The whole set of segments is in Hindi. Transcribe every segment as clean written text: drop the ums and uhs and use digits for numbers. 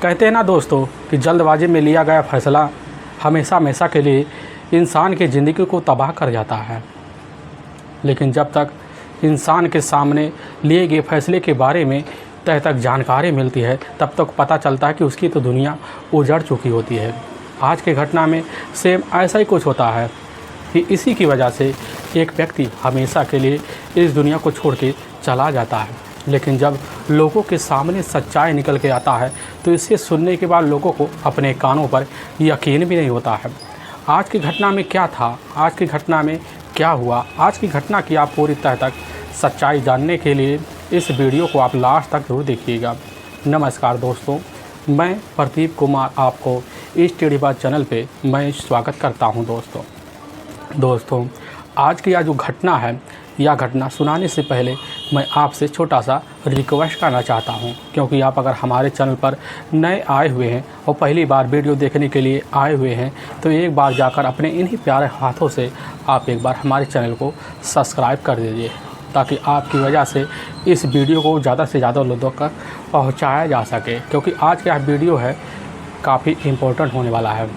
कहते हैं ना दोस्तों कि जल्दबाजी में लिया गया फैसला हमेशा हमेशा के लिए इंसान की ज़िंदगी को तबाह कर जाता है। लेकिन जब तक इंसान के सामने लिए गए फैसले के बारे में तय तक जानकारी मिलती है तब तक पता चलता है कि उसकी तो दुनिया उजड़ चुकी होती है। आज की घटना में सेम ऐसा ही कुछ होता है कि इसी की वजह से एक व्यक्ति हमेशा के लिए इस दुनिया को छोड़ के चला जाता है। लेकिन जब लोगों के सामने सच्चाई निकल के आता है तो इसे सुनने के बाद लोगों को अपने कानों पर यकीन भी नहीं होता है। आज की घटना में क्या था, आज की घटना में क्या हुआ, आज की घटना की आप पूरी तरह तक सच्चाई जानने के लिए इस वीडियो को आप लास्ट तक जरूर देखिएगा। नमस्कार दोस्तों, मैं प्रदीप कुमार आपको इस टेढ़ी बात चैनल पे मैं स्वागत करता हूं। दोस्तों आज की यह जो घटना है, यह घटना सुनाने से पहले मैं आपसे छोटा सा रिक्वेस्ट करना चाहता हूं, क्योंकि आप अगर हमारे चैनल पर नए आए हुए हैं और पहली बार वीडियो देखने के लिए आए हुए हैं तो एक बार जाकर अपने इन्हीं प्यारे हाथों से आप एक बार हमारे चैनल को सब्सक्राइब कर दीजिए, ताकि आपकी वजह से इस वीडियो को ज़्यादा से ज़्यादा लोगों तक पहुँचाया जा सके। क्योंकि आज का यह वीडियो है काफ़ी इम्पोर्टेंट होने वाला है।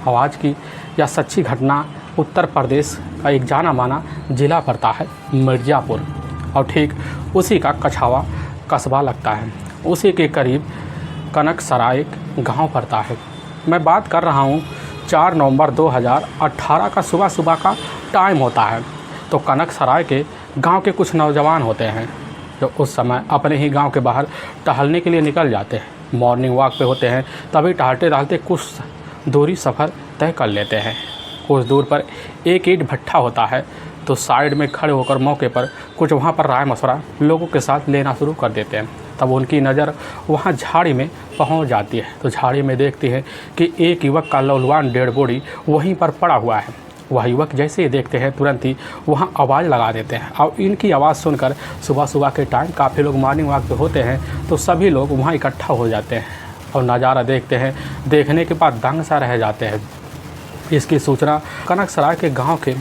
और आज की यह सच्ची घटना उत्तर प्रदेश का एक जाना माना ज़िला पड़ता है मिर्ज़ापुर, और ठीक उसी का कछावा कस्बा लगता है। उसी के करीब कनकसराय गांव पड़ता है। मैं बात कर रहा हूं 4 नवंबर 2018 का सुबह का टाइम होता है। तो कनकसराय के गांव के कुछ नौजवान होते हैं जो उस समय अपने ही गांव के बाहर टहलने के लिए निकल जाते हैं। मॉर्निंग वॉक पे होते हैं, तभी टहलते टहलते कुछ दूरी सफ़र तय कर लेते हैं। कुछ दूर पर एक ईंट भट्ठा होता है, तो साइड में खड़े होकर मौके पर कुछ वहाँ पर राय मशवरा लोगों के साथ लेना शुरू कर देते हैं। तब उनकी नज़र वहाँ झाड़ी में पहुँच जाती है। तो झाड़ी में देखती है कि एक युवक का लौलवान डेड बॉडी वहीं पर पड़ा हुआ है। वह युवक जैसे ही देखते हैं तुरंत ही वहाँ आवाज़ लगा देते हैं। और इनकी आवाज़ सुनकर सुबह के टाइम काफ़ी लोग मॉर्निंग वॉक पे होते हैं, तो सभी लोग वहाँ इकट्ठा हो जाते हैं और नज़ारा देखते हैं। देखने के बाद दंग सा रह जाते हैं। इसकी सूचना कनकसराय के गांव के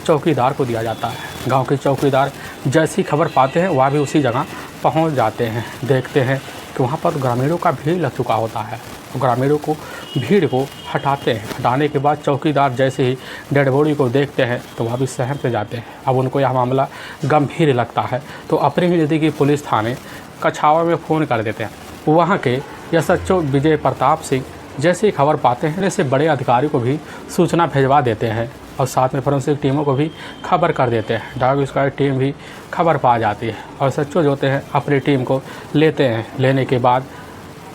चौकीदार को दिया जाता है। गांव के चौकीदार जैसी खबर पाते हैं वह भी उसी जगह पहुंच जाते हैं। देखते हैं कि वहां पर ग्रामीणों का भीड़ लग चुका होता है। तो ग्रामीणों को भीड़ को हटाते हैं। हटाने के बाद चौकीदार जैसे ही डेड बॉडी को देखते हैं तो वह भी सहम से जाते हैं। अब उनको यह मामला गंभीर लगता है, तो अपने ही नज़दीकी पुलिस थाने कछावा में फ़ोन कर देते हैं। वहाँ के एसएचओ विजय प्रताप सिंह जैसे ही खबर पाते हैं ऐसे बड़े अधिकारी को भी सूचना भिजवा देते हैं और साथ में फोरेंसिक टीमों को भी खबर कर देते हैं। डॉग स्क्वाड टीम भी खबर पा जाती है और एसएचओ जो होते हैं अपनी टीम को लेते हैं। लेने के बाद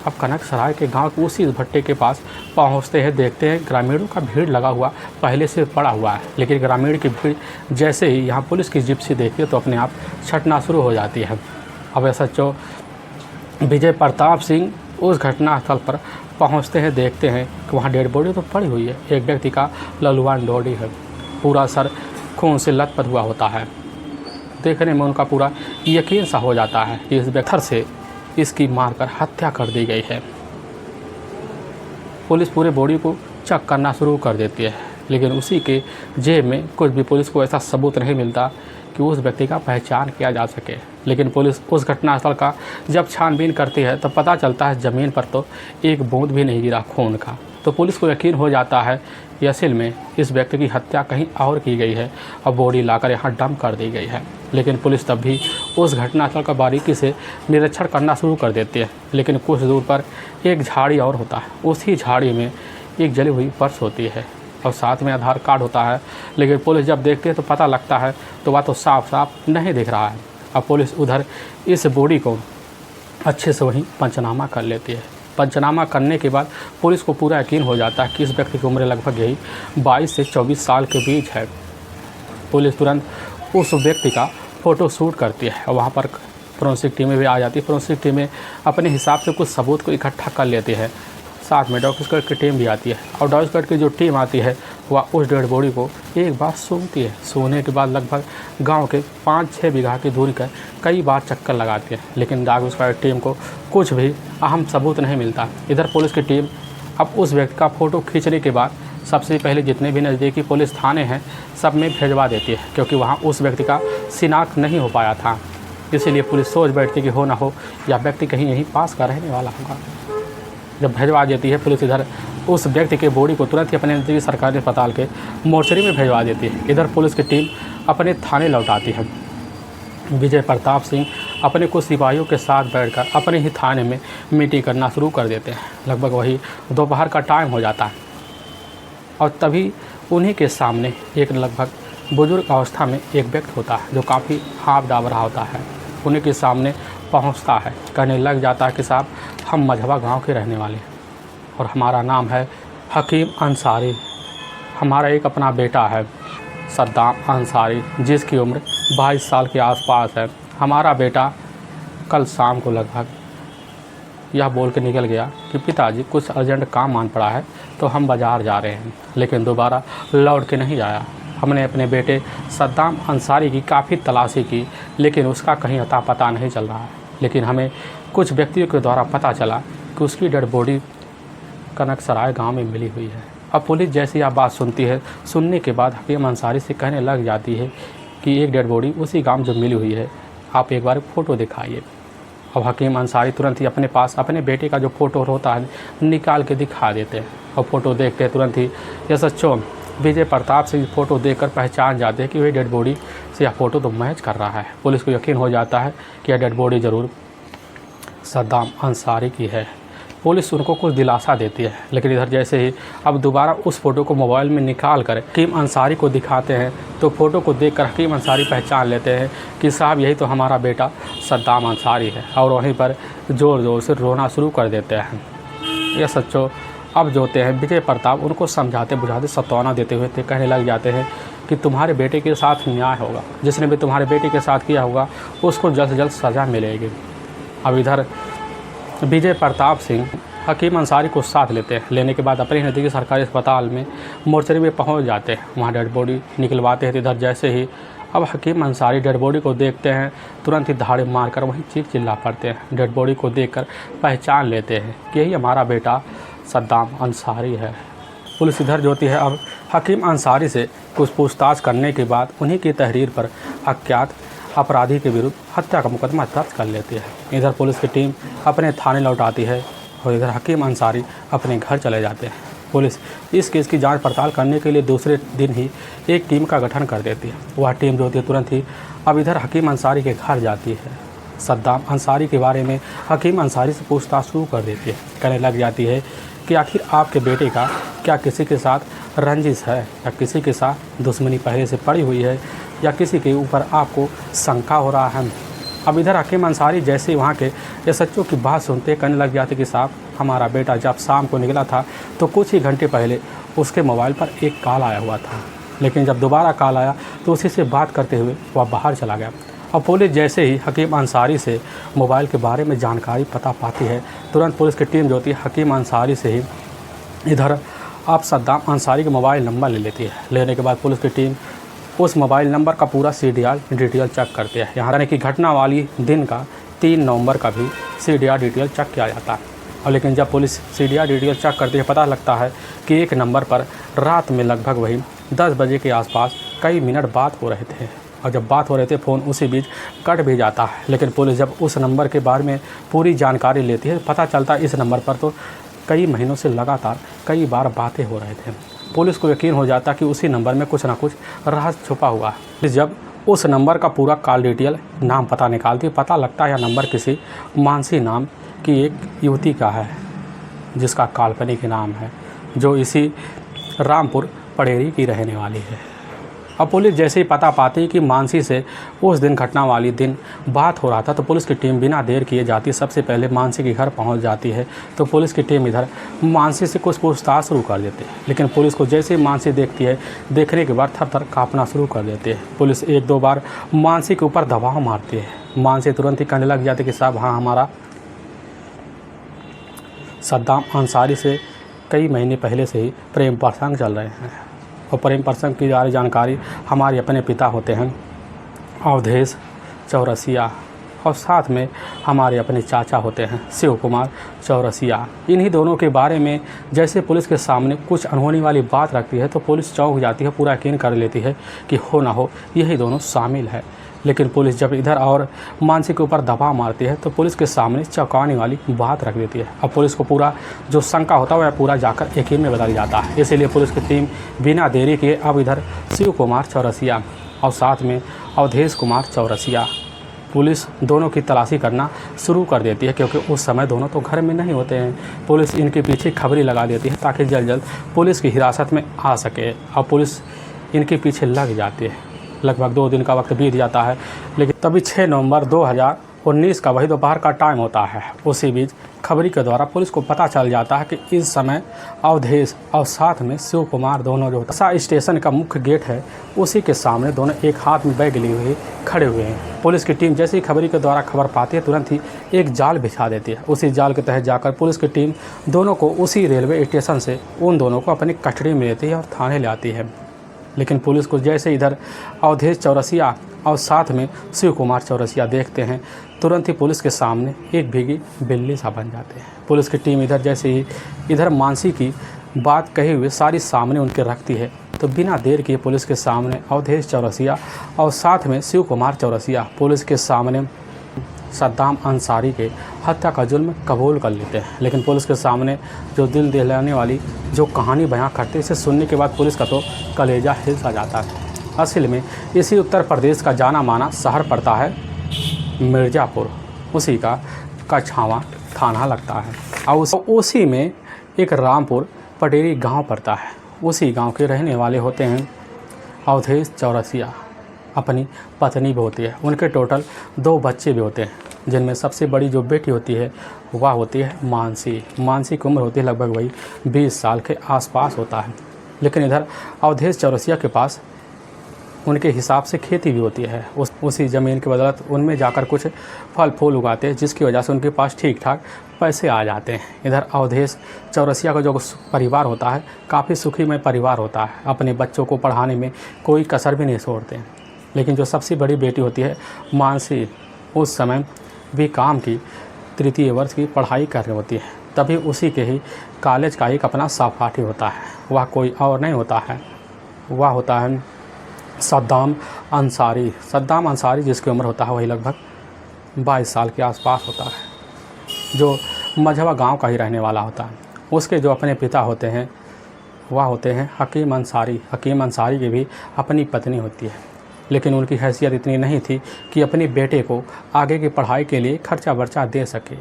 अब कनकसराय के गांव के उसी भट्टे के पास पहुंचते हैं। देखते हैं ग्रामीणों का भीड़ लगा हुआ पहले से पड़ा हुआ है, लेकिन ग्रामीण की भीड़ जैसे ही यहाँ पुलिस की जिप्सी देखती है तो अपने आप छटना शुरू हो जाती है। अब एसएचओ विजय प्रताप सिंह उस घटनास्थल पर पहुंचते हैं। देखते हैं कि वहाँ डेड बॉडी तो पड़ी हुई है। एक व्यक्ति का लहूलुहान बॉडी है, पूरा सर खून से लथपथ हुआ होता है। देखने में उनका पूरा यकीन सा हो जाता है कि इस व्यक्ति से इसकी मारकर हत्या कर दी गई है। पुलिस पूरे बॉडी को चेक करना शुरू कर देती है, लेकिन उसी के जेब में कुछ भी पुलिस को ऐसा सबूत नहीं मिलता कि उस व्यक्ति का पहचान किया जा सके। लेकिन पुलिस उस घटनास्थल का जब छानबीन करती है तो पता चलता है ज़मीन पर तो एक बूंद भी नहीं गिरा खून का। तो पुलिस को यकीन हो जाता है कि असल में इस व्यक्ति की हत्या कहीं और की गई है और बॉडी लाकर यहाँ डंप कर दी गई है। लेकिन पुलिस तब भी उस घटनास्थल का बारीकी से निरीक्षण करना शुरू कर देती है। लेकिन कुछ दूर पर एक झाड़ी और होता है। उसी झाड़ी में एक जली हुई पर्स होती है और साथ में आधार कार्ड होता है। लेकिन पुलिस जब देखती है तो पता लगता है तो वह तो साफ साफ नहीं दिख रहा है। अब पुलिस उधर इस बॉडी को अच्छे से वहीं पंचनामा कर लेती है। पंचनामा करने के बाद पुलिस को पूरा यकीन हो जाता है कि इस व्यक्ति की उम्र लगभग यही 22 से 24 साल के बीच है। पुलिस तुरंत उस व्यक्ति का फ़ोटो शूट करती है और वहाँ पर फोरेंसिक टीमें भी आ जाती है। फोरेंसिक टीमें अपने हिसाब से कुछ सबूत को इकट्ठा कर लेती है। साथ में डॉग स्क्वाड की टीम भी आती है और डॉग स्क्वाड की जो टीम आती है वह उस डेड बॉडी को एक बार सूंघती है। सूंघने के बाद लगभग गांव के 5-6 बीघा की दूरी का कई बार चक्कर लगाती है, लेकिन डॉग स्क्वाड टीम को कुछ भी अहम सबूत नहीं मिलता। इधर पुलिस की टीम अब उस व्यक्ति का फ़ोटो खींचने के बाद सबसे पहले जितने भी नज़दीकी पुलिस थाने हैं सब में भिजवा देती है, क्योंकि वहाँ उस व्यक्ति का शिनाख्त नहीं हो पाया था। इसीलिए पुलिस सोच बैठती कि हो ना हो यह व्यक्ति कहीं यहीं पास का रहने वाला होगा। जब भिजवा देती है पुलिस, इधर उस व्यक्ति के बॉडी को तुरंत ही अपने नज़दीकी सरकारी अस्पताल के मोर्चरी में भिजवा देती है। इधर पुलिस की टीम अपने थाने लौटाती है। विजय प्रताप सिंह अपने कुछ सिपाहियों के साथ बैठकर अपने ही थाने में मीटिंग करना शुरू कर देते हैं। लगभग वही दोपहर का टाइम हो जाता है और तभी उन्हीं के सामने एक लगभग बुजुर्ग अवस्था में एक व्यक्ति होता है जो काफ़ी हाथ दाब रहा होता है। उन्हीं के सामने पहुंचता है, कहने लग जाता है कि साहब हम मझवा गांव के रहने वाले हैं और हमारा नाम है हकीम अंसारी। हमारा एक अपना बेटा है सद्दाम अंसारी, जिसकी उम्र 22 साल के आसपास है। हमारा बेटा कल शाम को लगभग यह बोल के निकल गया कि पिताजी कुछ अर्जेंट काम मान पड़ा है तो हम बाज़ार जा रहे हैं, लेकिन दोबारा लौट के नहीं आया। हमने अपने बेटे सद्दाम अंसारी की काफ़ी तलाशी की, लेकिन उसका कहीं अता पता नहीं चल रहा है। लेकिन हमें कुछ व्यक्तियों के द्वारा पता चला कि उसकी डेड बॉडी कनकसराय गांव में मिली हुई है। अब पुलिस जैसी यह बात सुनती है, सुनने के बाद हकीम अंसारी से कहने लग जाती है कि एक डेड बॉडी उसी गांव जो मिली हुई है, आप एक बार फ़ोटो दिखाइए। अब हकीम अंसारी तुरंत ही अपने पास अपने बेटे का जो फ़ोटो होता है निकाल के दिखा देते हैं और फ़ोटो देखते हैं तुरंत ही SHO विजय प्रताप सिंह फ़ोटो देखकर पहचान जाते हैं कि वही डेड बॉडी से यह फ़ोटो तो मैच कर रहा है। पुलिस को यकीन हो जाता है कि यह डेड बॉडी ज़रूर सद्दाम अंसारी की है। पुलिस उनको कुछ दिलासा देती है, लेकिन इधर जैसे ही अब दोबारा उस फ़ोटो को मोबाइल में निकाल कर हकीम अंसारी को दिखाते हैं तो फ़ोटो को देखकर हकीम अंसारी पहचान लेते हैं कि साहब यही तो हमारा बेटा सद्दाम अंसारी है और वहीं पर ज़ोर ज़ोर से रोना शुरू कर देते हैं। SHO अब जो होते हैं विजय प्रताप उनको समझाते बुझाते सत्वाना देते हुए कहने लग जाते हैं कि तुम्हारे बेटे के साथ न्याय होगा, जिसने भी तुम्हारे बेटे के साथ किया होगा उसको जल्द से जल्द सज़ा मिलेगी। अब इधर विजय प्रताप सिंह हकीम अंसारी को साथ लेते हैं। लेने के बाद अपने नज़दीकी सरकारी अस्पताल में मोर्चरी में पहुंच जाते हैं, वहां डेड बॉडी निकलवाते हैं। तो इधर जैसे ही अब हकीम अंसारी डेड बॉडी को देखते हैं, तुरंत ही धाड़े मारकर वहीं चीख चिल्ला पड़ते हैं। डेड बॉडी को देखकर पहचान लेते हैं कि यही हमारा बेटा सद्दाम अंसारी है। पुलिस इधर जो होती है अब हकीम अंसारी से कुछ पूछताछ करने के बाद उन्हीं की तहरीर पर अज्ञात अपराधी के विरुद्ध हत्या का मुकदमा दर्ज कर लेती है। इधर पुलिस की टीम अपने थाने लौट आती है और इधर हकीम अंसारी अपने घर चले जाते हैं। पुलिस इस केस की जांच पड़ताल करने के लिए दूसरे दिन ही एक टीम का गठन कर देती है। वह टीम जो होती है तुरंत ही अब इधर हकीम अंसारी के घर जाती है। सद्दाम अंसारी के बारे में हकीम अंसारी से पूछताछ शुरू कर देती है, कहने लग जाती है कि आखिर आपके बेटे का क्या किसी के साथ रंजिश है या किसी के साथ दुश्मनी पहले से पड़ी हुई है या किसी के ऊपर आपको शंका हो रहा है। अब इधर हकीम अंसारी जैसे वहाँ के SHO की बात सुनते कहने लग जाते कि साहब हमारा बेटा जब शाम को निकला था तो कुछ ही घंटे पहले उसके मोबाइल पर एक कॉल आया हुआ था, लेकिन जब दोबारा कॉल आया तो उसी से बात करते हुए वह बाहर चला गया। और पुलिस जैसे ही हकीम अंसारी से मोबाइल के बारे में जानकारी पता पाती है, तुरंत पुलिस की टीम जो होती है हकीम अंसारी से ही इधर आप सद्दाम अंसारी का मोबाइल नंबर ले लेती है। लेने के बाद पुलिस की टीम उस मोबाइल नंबर का पूरा CDR डिटेल चेक करते हैं। यहाँ रहने की घटना वाली दिन का 3 नवंबर का भी CDR डिटेल चेक किया जाता है। और लेकिन जब पुलिस CDR डिटेल चेक करती है, पता लगता है कि एक नंबर पर रात में लगभग वही 10 बजे के आसपास कई मिनट बात हो रहे थे और जब बात हो रहे थे फ़ोन उसी बीच कट भी जाता है। लेकिन पुलिस जब उस नंबर के बारे में पूरी जानकारी लेती है, पता चलता है इस नंबर पर तो कई महीनों से लगातार कई बार बातें हो रहे थे। पुलिस को यकीन हो जाता कि उसी नंबर में कुछ ना कुछ रहस्य छुपा हुआ है। जब उस नंबर का पूरा कॉल डिटेल नाम पता निकालती, पता लगता है यह नंबर किसी मानसी नाम की एक युवती का है, जिसका काल्पनिक नाम है, जो इसी रामपुर पड़ेरी की रहने वाली है। अब पुलिस जैसे ही पता पाती कि मानसी से उस दिन घटना वाली दिन बात हो रहा था, तो पुलिस की टीम बिना देर किए जाती सबसे पहले मानसी के घर पहुंच जाती है। तो पुलिस की टीम इधर मानसी से कुछ पूछताछ शुरू कर देती है, लेकिन पुलिस को जैसे ही मानसी देखती है, देखने के बाद थर थर काँपना शुरू कर देती है। पुलिस 1-2 बार मानसी के ऊपर दबाव मारती है। मानसी तुरंत ही कहने लग जाती कि साहब हाँ, हमारा सद्दाम अंसारी से कई महीने पहले से ही प्रेम प्रसंग चल रहे हैं और प्रेम प्रसंग की सारी जानकारी हमारे अपने पिता होते हैं अवधेश चौरसिया, और साथ में हमारे अपने चाचा होते हैं शिव कुमार चौरसिया। इन्हीं दोनों के बारे में जैसे पुलिस के सामने कुछ अनहोनी वाली बात रखती है तो पुलिस चौंक जाती है, पूरा यकीन कर लेती है कि हो ना हो यही दोनों शामिल है लेकिन पुलिस जब इधर और मानसी के ऊपर दबाव मारती है तो पुलिस के सामने चौंकाने वाली बात रख देती है। अब पुलिस को पूरा जो शंका होता है वह पूरा जाकर यकीन में बदल जाता है। इसीलिए पुलिस की टीम बिना देरी किए अब इधर शिव कुमार चौरसिया और साथ में अवधेश कुमार चौरसिया पुलिस दोनों की तलाशी करना शुरू कर देती है, क्योंकि उस समय दोनों तो घर में नहीं होते हैं। पुलिस इनके पीछे खबरी लगा देती है ताकि जल्द जल्द पुलिस की हिरासत में आ सके। और पुलिस इनके पीछे लग जाती है। लगभग 2 दिन का वक्त बीत जाता है, लेकिन तभी 6 नवंबर 2019 का वही दोपहर का टाइम होता है। उसी बीच खबरी के द्वारा पुलिस को पता चल जाता है कि इस समय अवधेश और साथ में शिव कुमार दोनों जो स्टेशन का मुख्य गेट है उसी के सामने दोनों एक हाथ में बैग लिए हुए खड़े हुए हैं। पुलिस की टीम जैसे ही खबरी के द्वारा खबर पाती है तुरंत ही एक जाल बिछा देती है। उसी जाल के तहत जाकर पुलिस की टीम दोनों को उसी रेलवे स्टेशन से उन दोनों को अपनी कस्टडी में लेती है और थाने ले आती है। लेकिन पुलिस को जैसे इधर अवधेश चौरसिया और साथ में शिव कुमार चौरसिया देखते हैं तुरंत ही पुलिस के सामने एक भीगी बिल्ली सा बन जाते हैं। पुलिस की टीम इधर जैसे ही इधर मानसी की बात कही हुई सारी सामने उनके रखती है तो बिना देर किए पुलिस के सामने अवधेश चौरसिया और साथ में शिव कुमार चौरसिया पुलिस के सामने सद्दाम अंसारी के हत्या का जुल्म कबूल कर लेते हैं। लेकिन पुलिस के सामने जो दिल दहलाने वाली जो कहानी बयां करते इसे सुनने के बाद पुलिस का तो कलेजा हिल सा जाता है। असल में इसी उत्तर प्रदेश का जाना माना शहर पड़ता है मिर्ज़ापुर, उसी का कछावा थाना लगता है और उसी में एक रामपुर पटेरी गांव पड़ता है। उसी गांव के रहने वाले होते हैं अवधेश चौरसिया, अपनी पत्नी भी होती है, उनके टोटल 2 बच्चे भी होते हैं, जिनमें सबसे बड़ी जो बेटी होती है वह होती है मानसी। मानसी की उम्र होती है लगभग वही 20 साल के आसपास होता है। लेकिन इधर अवधेश चौरसिया के पास उनके हिसाब से खेती भी होती है। उसी ज़मीन की बदौलत उनमें जाकर कुछ फल फूल उगाते हैं, जिसकी वजह से उनके पास ठीक ठाक पैसे आ जाते हैं। इधर अवधेश चौरसिया का जो परिवार होता है काफ़ी सुखीमय परिवार होता है, अपने बच्चों को पढ़ाने में कोई कसर भी नहीं छोड़ते हैं। लेकिन जो सबसे बड़ी बेटी होती है मानसी, उस समय भी काम की 3य वर्ष की पढ़ाई कर रही होती है। तभी उसी के ही कॉलेज का एक अपना सहपाठी होता है, वह कोई और नहीं होता है, वह होता है सद्दाम अंसारी। सद्दाम अंसारी जिसकी उम्र होता है वही लगभग 22 साल के आसपास होता है, जो मझवा गांव का ही रहने वाला होता है। उसके जो अपने पिता होते हैं वह होते हैं हकीम अंसारी। हकीम अंसारी की भी अपनी पत्नी होती है, लेकिन उनकी हैसियत इतनी नहीं थी कि अपने बेटे को आगे की पढ़ाई के लिए खर्चा वर्चा दे सके।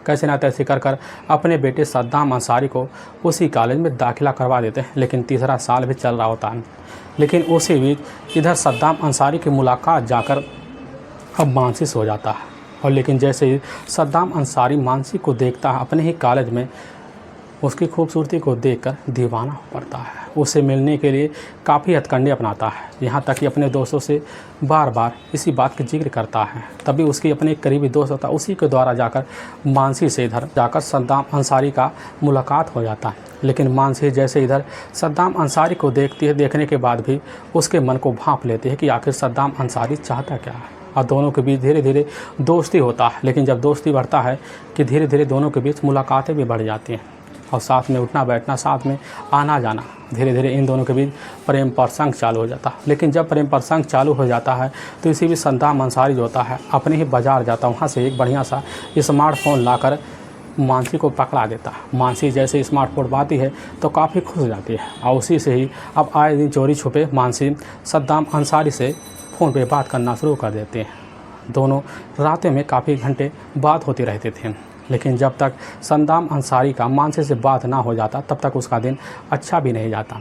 कैसे ना तैसे कर अपने बेटे सद्दाम अंसारी को उसी कॉलेज में दाखिला करवा देते हैं। लेकिन 3रा साल भी चल रहा होता है। लेकिन उसी बीच इधर सद्दाम अंसारी की मुलाकात जाकर अब मानसी से हो जाता है। और लेकिन जैसे ही सद्दाम अंसारी मानसी को देखता है अपने ही कॉलेज में, उसकी खूबसूरती को देखकर दीवाना हो पड़ता है। उससे मिलने के लिए काफ़ी हथकंडे अपनाता है, यहाँ तक कि अपने दोस्तों से बार बार इसी बात का जिक्र करता है। तभी उसकी अपने करीबी दोस्त होता है, उसी के द्वारा जाकर मानसी से इधर जाकर सद्दाम अंसारी का मुलाकात हो जाता है। लेकिन मानसी जैसे इधर सद्दाम अंसारी को देखती है, देखने के बाद भी उसके मन को भांप लेती है कि आखिर सद्दाम अंसारी चाहता क्या है। और दोनों के बीच धीरे धीरे दोस्ती होता है। लेकिन जब दोस्ती बढ़ता है कि धीरे धीरे दोनों के बीच मुलाकातें भी बढ़ जाती हैं और साथ में उठना बैठना, साथ में आना जाना, धीरे धीरे इन दोनों के बीच प्रेम प्रसंग चालू हो जाता है। लेकिन जब प्रेम प्रसंग चालू हो जाता है तो इसी भी सद्दाम अंसारी जो होता है अपने ही बाज़ार जाता है, वहाँ से एक बढ़िया सा स्मार्टफोन लाकर मानसी को पकड़ा देता है। मानसी जैसे स्मार्टफोन पाती है तो काफ़ी खुश हो जाती है और उसी से ही अब आए दिन चोरी छुपे मानसी सद्दाम अंसारी से फ़ोन पे बात करना शुरू कर देते हैं। दोनों रातें में काफ़ी घंटे बात होती रहते थे। लेकिन जब तक सद्दाम अंसारी का मानसी से बात ना हो जाता तब तक उसका दिन अच्छा भी नहीं जाता।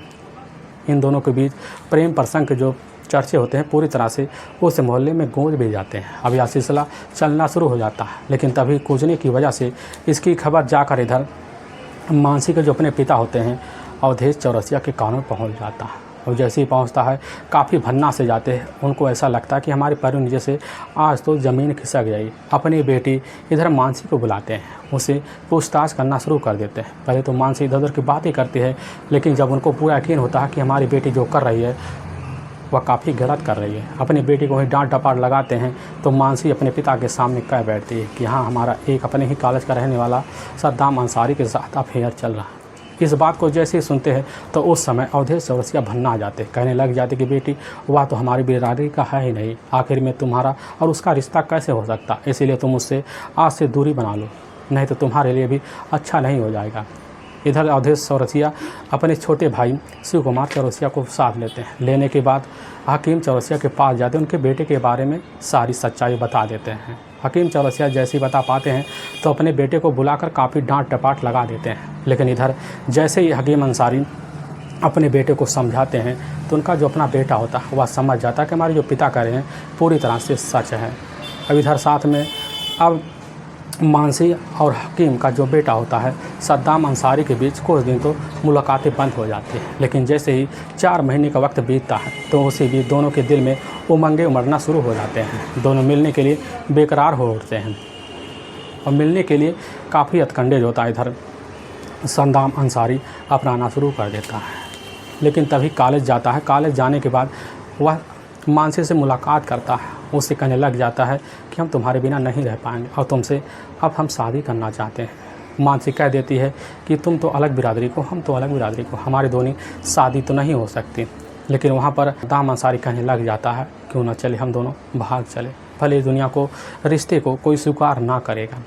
इन दोनों के बीच प्रेम प्रसंग के जो चर्चे होते हैं पूरी तरह से उस मोहल्ले में गूंज भी जाते हैं। अब यह सिलसिला चलना शुरू हो जाता है। लेकिन तभी कूजने की वजह से इसकी खबर जाकर इधर मानसी के जो अपने पिता होते हैं अवधेश चौरसिया के कानों में पहुँच जाता है। और जैसे ही पहुंचता है काफ़ी भन्ना से जाते हैं। उनको ऐसा लगता है कि हमारे पैरों नीचे से आज तो ज़मीन खिसक जाएगी। अपनी बेटी इधर मानसी को बुलाते हैं, उसे पूछताछ करना शुरू कर देते हैं। पहले तो मानसी इधर उधर की बातें करती है, लेकिन जब उनको पूरा यकीन होता है कि हमारी बेटी जो कर रही है वह काफ़ी गलत कर रही है, अपनी बेटी को ही डांट डपाट लगाते हैं, तो मानसी अपने पिता के सामने कह बैठती है कि हाँ, हमारा एक अपने ही कॉलेज का रहने वाला सद्दाम अंसारी के साथ अफेयर चल रहा है। इस बात को जैसे ही सुनते हैं तो उस समय अवधेश चौरसिया भन्ना आ जाते, कहने लग जाते कि बेटी वह तो हमारी बिरादरी का है ही नहीं, आखिर में तुम्हारा और उसका रिश्ता कैसे हो सकता, इसीलिए तुम उससे आज से दूरी बना लो, नहीं तो तुम्हारे लिए भी अच्छा नहीं हो जाएगा। इधर अवधेश चौरसिया अपने छोटे भाई शिव कुमार चौरसिया को साथ लेते हैं। लेने के बाद हकीम चौरसिया के पास जाते हैं, उनके बेटे के बारे में सारी सच्चाई बता देते हैं। हकीम चौरसिया जैसे ही बता पाते हैं तो अपने बेटे को बुलाकर काफ़ी डांट टपाट लगा देते हैं। लेकिन इधर जैसे ही हकीम अंसारी अपने बेटे को समझाते हैं तो उनका जो अपना बेटा होता है वह समझ जाता है कि हमारे जो पिता कर रहे हैं पूरी तरह से सच है। अब इधर साथ में अब मानसी और हकीम का जो बेटा होता है सद्दाम अंसारी के बीच कुछ दिन तो मुलाकातें बंद हो जाती हैं, लेकिन जैसे ही 4 महीने का वक्त बीतता है तो उसी बीच दोनों के दिल में उमंगें उमड़ना शुरू हो जाते हैं। दोनों मिलने के लिए बेकरार हो उठते हैं और मिलने के लिए काफ़ी हथकंडे होता है। इधर सद्दाम अंसारी अपनाना शुरू कर देता है, लेकिन तभी कॉलेज जाता है। कॉलेज जाने के बाद वह मानसी से मुलाकात करता है, उससे कहने लग जाता है कि हम तुम्हारे बिना नहीं रह पाएंगे और तुमसे अब हम शादी करना चाहते हैं। मानसी कह देती है कि तुम तो अलग बिरादरी को, हम तो अलग बिरादरी को, हमारी दोनों शादी तो नहीं हो सकती। लेकिन वहाँ पर सद्दाम अंसारी कहने लग जाता है क्यों ना चले हम दोनों भाग चले, भले इस दुनिया को रिश्ते को कोई स्वीकार ना करेगा।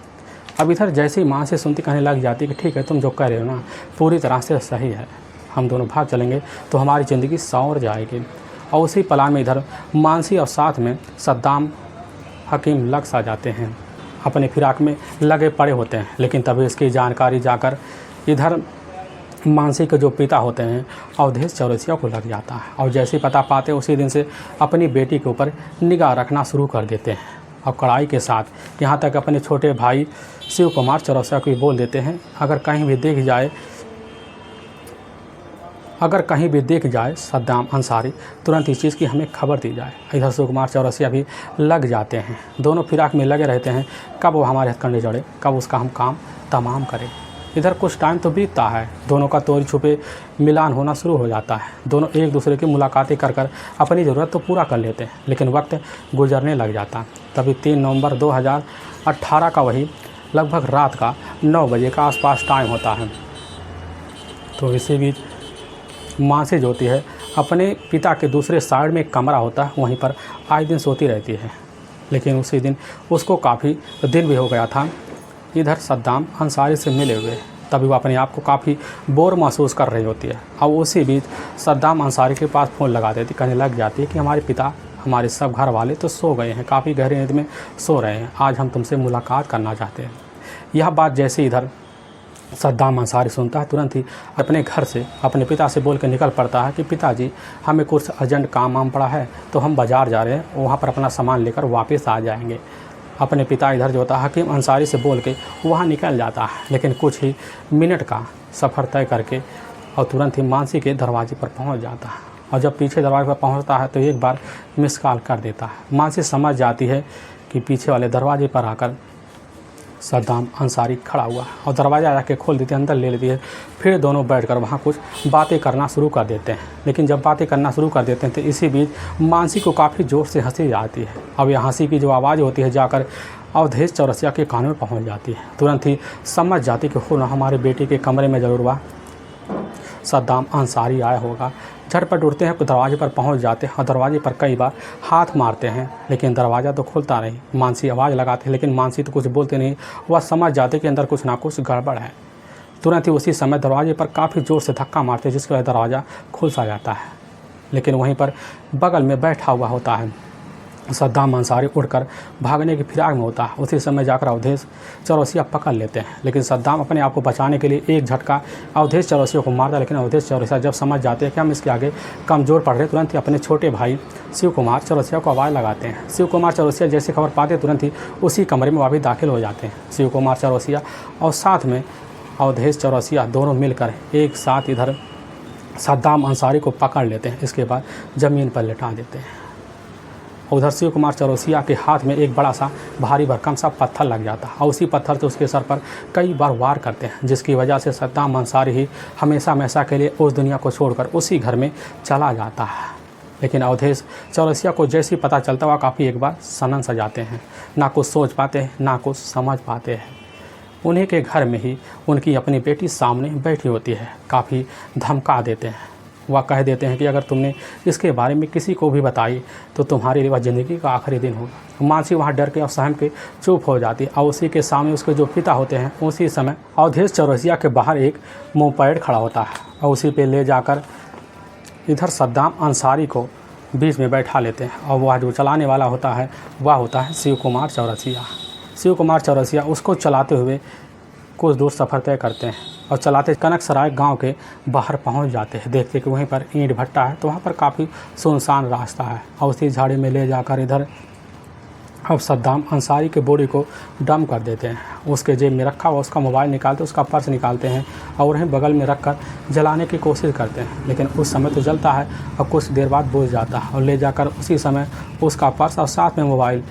अब इधर जैसे ही माँ से सुनती कहने लग जाती कि ठीक है तुम जो कह रहे हो ना पूरी तरह से सही है, हम दोनों भाग चलेंगे तो हमारी ज़िंदगी संवर जाएगी। और उसी प्लान में इधर मानसी और साथ में सद्दाम हकीम लग सा जाते हैं, अपने फिराक में लगे पड़े होते हैं। लेकिन तभी इसकी जानकारी जाकर इधर मानसी के जो पिता होते हैं अवधेश चौरसिया को लग जाता है और जैसे ही पता पाते उसी दिन से अपनी बेटी के ऊपर निगाह रखना शुरू कर देते हैं और कड़ाई के साथ, यहाँ तक अपने छोटे भाई शिव कुमार चौरसिया को भी बोल देते हैं अगर कहीं भी देख जाए सद्दाम अंसारी तुरंत इस चीज़ की हमें खबर दी जाए। इधर शिव कुमार चौरसिया भी लग जाते हैं, दोनों फिराक में लगे रहते हैं, कब वो हमारे हथकंडे जड़े, कब उसका हम काम तमाम करें। इधर कुछ टाइम तो बीतता है, दोनों का तोड़ छुपे मिलान होना शुरू हो जाता है। दोनों एक दूसरे की मुलाकातें कर अपनी ज़रूरत तो पूरा कर लेते हैं, लेकिन वक्त गुजरने लग जाता है। तभी 3 नवंबर 2018 का वही लगभग रात का 9 बजे का आसपास टाइम होता है। तो इसी बीच मानसी जो होती है अपने पिता के दूसरे साइड में एक कमरा होता है, वहीं पर आए दिन सोती रहती है। लेकिन उसी दिन उसको काफ़ी दिन भी हो गया था इधर सद्दाम अंसारी से मिले हुए, तभी वो अपने आप को काफ़ी बोर महसूस कर रही होती है। अब उसी बीच सद्दाम अंसारी के पास फ़ोन लगा देती, कहने लग जाती है कि हमारे पिता हमारे सब घर वाले तो सो गए हैं, काफ़ी गहरी नींद में सो रहे हैं, आज हम तुमसे मुलाकात करना चाहते हैं। यह बात जैसे इधर सद्दाम अंसारी सुनता है तुरंत ही अपने घर से अपने पिता से बोल के निकल पड़ता है कि पिताजी हमें कुछ अर्जेंट काम पड़ा है तो हम बाज़ार जा रहे हैं, वहाँ पर अपना सामान लेकर वापस आ जाएंगे। अपने पिता इधर जो होता है हकीम अंसारी से बोल के वहाँ निकल जाता है, लेकिन कुछ ही मिनट का सफ़र तय करके और तुरंत ही मानसी के दरवाजे पर पहुँच जाता है। और जब पीछे दरवाजे पर पहुँचता है तो एक बार मिस कॉल कर देता है। मानसी समझ जाती है कि पीछे वाले दरवाजे पर आकर सद्दाम अंसारी खड़ा हुआ और दरवाज़ा जाके खोल देते हैं, अंदर ले लेती है। फिर दोनों बैठकर वहाँ कुछ बातें करना शुरू कर देते हैं। लेकिन जब बातें करना शुरू कर देते हैं तो इसी बीच मानसी को काफ़ी ज़ोर से हंसी आती है। अब यह हंसी की जो आवाज़ होती है जाकर अवधेश चौरसिया के कानों में पहुँच जाती है। तुरंत ही समझ जाती कि हो ना हमारे बेटे के कमरे में ज़रूर वह सद्दाम अंसारी आया होगा। झटपट उठते हैं, दरवाजे पर पहुंच जाते हैं और दरवाजे पर कई बार हाथ मारते हैं, लेकिन दरवाज़ा तो खुलता नहीं। मानसी आवाज़ लगाते हैं, लेकिन मानसी तो कुछ बोलते नहीं, वह समझ जाते कि अंदर कुछ ना कुछ गड़बड़ है। तुरंत ही उसी समय दरवाजे पर काफ़ी ज़ोर से धक्का मारते हैं, जिसकी वजह दरवाज़ा खुल सा जाता है। लेकिन वहीं पर बगल में बैठा हुआ होता है सद्दाम अंसारी, उड़कर भागने की फिराक में होता है। उसी समय जाकर अवधेश चौरसिया पकड़ लेते हैं, लेकिन सद्दाम अपने आप को बचाने के लिए एक झटका अवधेश चौरसिया को मारता है। लेकिन अवधेश चौरसिया जब समझ जाते हैं कि हम इसके आगे कमज़ोर पड़ रहे, तुरंत ही अपने छोटे भाई शिव कुमार चौरसिया को आवाज़ लगाते हैं। शिव कुमार चौरसिया जैसे खबर पाते तुरंत ही उसी कमरे में वह भी दाखिल हो जाते हैं। शिव कुमार चौरसिया और साथ में अवधेश चौरसिया दोनों मिलकर एक साथ इधर सद्दाम अंसारी को पकड़ लेते हैं। इसके बाद ज़मीन पर लेटा देते हैं। उधर शिव कुमार चौरसिया के हाथ में एक बड़ा सा भारी भरकम सा पत्थर लग जाता है और उसी पत्थर से उसके सर पर कई बार वार करते हैं, जिसकी वजह से सद्दाम अंसारी ही हमेशा के लिए उस दुनिया को छोड़कर उसी घर में चला जाता है। लेकिन अवधेश चौरसिया को जैसे ही पता चलता वह काफ़ी एक बार सनन सा जाते हैं, ना कुछ सोच पाते हैं ना कुछ समझ पाते हैं। उन्हीं के घर में ही उनकी अपनी बेटी सामने बैठी होती है। काफ़ी धमका देते हैं, वह कह देते हैं कि अगर तुमने इसके बारे में किसी को भी बताई तो तुम्हारे लिए वह ज़िंदगी का आखिरी दिन होगा। मानसी वहाँ डर के और सहम के चुप हो जाती है और उसी के सामने उसके जो पिता होते हैं उसी समय अवधेश चौरसिया के बाहर एक मोपेड खड़ा होता है और उसी पे ले जाकर इधर सद्दाम अंसारी को बीच में बैठा लेते हैं और वह जो चलाने वाला होता है वह होता है शिव कुमार चौरसिया। शिव कुमार चौरसिया उसको चलाते हुए कुछ दूर सफ़र तय करते हैं और चलाते कनकसराय गांव के बाहर पहुंच जाते हैं। देखते कि वहीं पर ईंट भट्टा है तो वहां पर काफ़ी सुनसान रास्ता है और उसी झाड़ी में ले जाकर इधर अब सद्दाम अंसारी के बॉडी को डंप कर देते हैं। उसके जेब में रखा हुआ उसका मोबाइल निकालते, उसका पर्स निकालते हैं और वहीं बगल में रखकर जलाने की कोशिश करते हैं, लेकिन उस समय तो जलता है और कुछ देर बाद बुझ जाता है और ले जाकर उसी समय उसका पर्स और साथ में मोबाइल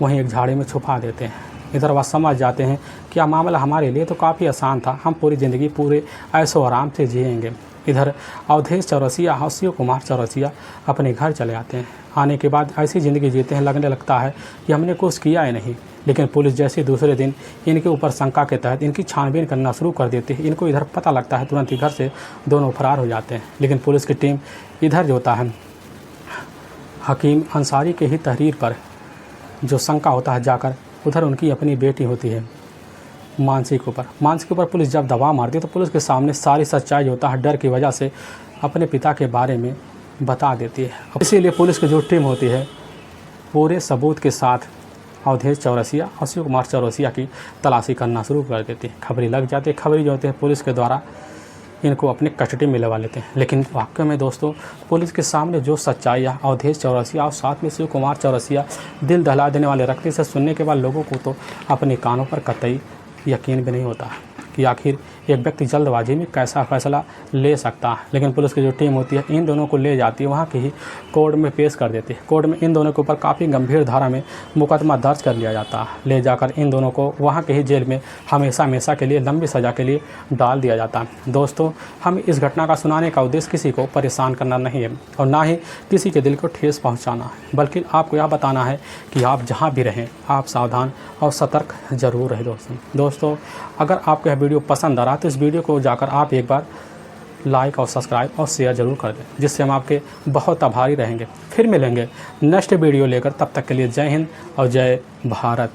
वहीं एक झाड़ी में छुपा देते हैं। इधर वह समझ जाते हैं कि यह मामला हमारे लिए तो काफ़ी आसान था, हम पूरी ज़िंदगी पूरे ऐशो आराम से जिएंगे। इधर अवधेश चौरसिया और शिव कुमार चौरसिया अपने घर चले आते हैं। आने के बाद ऐसी ज़िंदगी जीते हैं, लगने लगता है कि हमने कुछ किया ही नहीं। लेकिन पुलिस जैसे दूसरे दिन इनके ऊपर शंका के तहत इनकी छानबीन करना शुरू कर देती है। इनको इधर पता लगता है, तुरंत ही घर से दोनों फरार हो जाते हैं। लेकिन पुलिस की टीम इधर जो होता है हकीम अंसारी के ही तहरीर पर जो शंका होता है जाकर उधर उनकी अपनी बेटी होती है मानसी के ऊपर पुलिस जब दबाव मारती है तो पुलिस के सामने सारी सच्चाई जो होता है डर की वजह से अपने पिता के बारे में बता देती है। इसीलिए पुलिस की जो टीम होती है पूरे सबूत के साथ अवधेश चौरसिया और शिव कुमार चौरसिया की तलाशी करना शुरू कर देती है। खबरी लग जाती है, खबरी जो होते हैं पुलिस के द्वारा इनको अपने कस्टडी में लगा लेते हैं। लेकिन वाकई में दोस्तों पुलिस के सामने जो सच्चाई है अवधेश चौरसिया और साथ में शिव कुमार चौरसिया दिल दहला देने वाले रखने से सुनने के बाद लोगों को तो अपने कानों पर कतई यकीन भी नहीं होता है कि आखिर एक व्यक्ति जल्दबाजी में कैसा फैसला ले सकता है। लेकिन पुलिस की जो टीम होती है इन दोनों को ले जाती है, वहाँ के ही कोर्ट में पेश कर देती है। कोर्ट में इन दोनों के ऊपर काफ़ी गंभीर धारा में मुकदमा दर्ज कर लिया जाता है। ले जाकर इन दोनों को वहाँ के ही जेल में हमेशा के लिए लंबी सज़ा के लिए डाल दिया जाता है। दोस्तों हम इस घटना का सुनाने का उद्देश्य किसी को परेशान करना नहीं है और ना ही किसी के दिल को ठेस पहुँचाना है, बल्कि आपको यह बताना है कि आप जहाँ भी रहें आप सावधान और सतर्क ज़रूर रहें। दोस्तों अगर आपको यह वीडियो पसंद आ रहा है तो इस वीडियो को जाकर आप एक बार लाइक और सब्सक्राइब और शेयर ज़रूर कर दें, जिससे हम आपके बहुत आभारी रहेंगे। फिर मिलेंगे नेक्स्ट वीडियो लेकर, तब तक के लिए जय हिंद और जय भारत।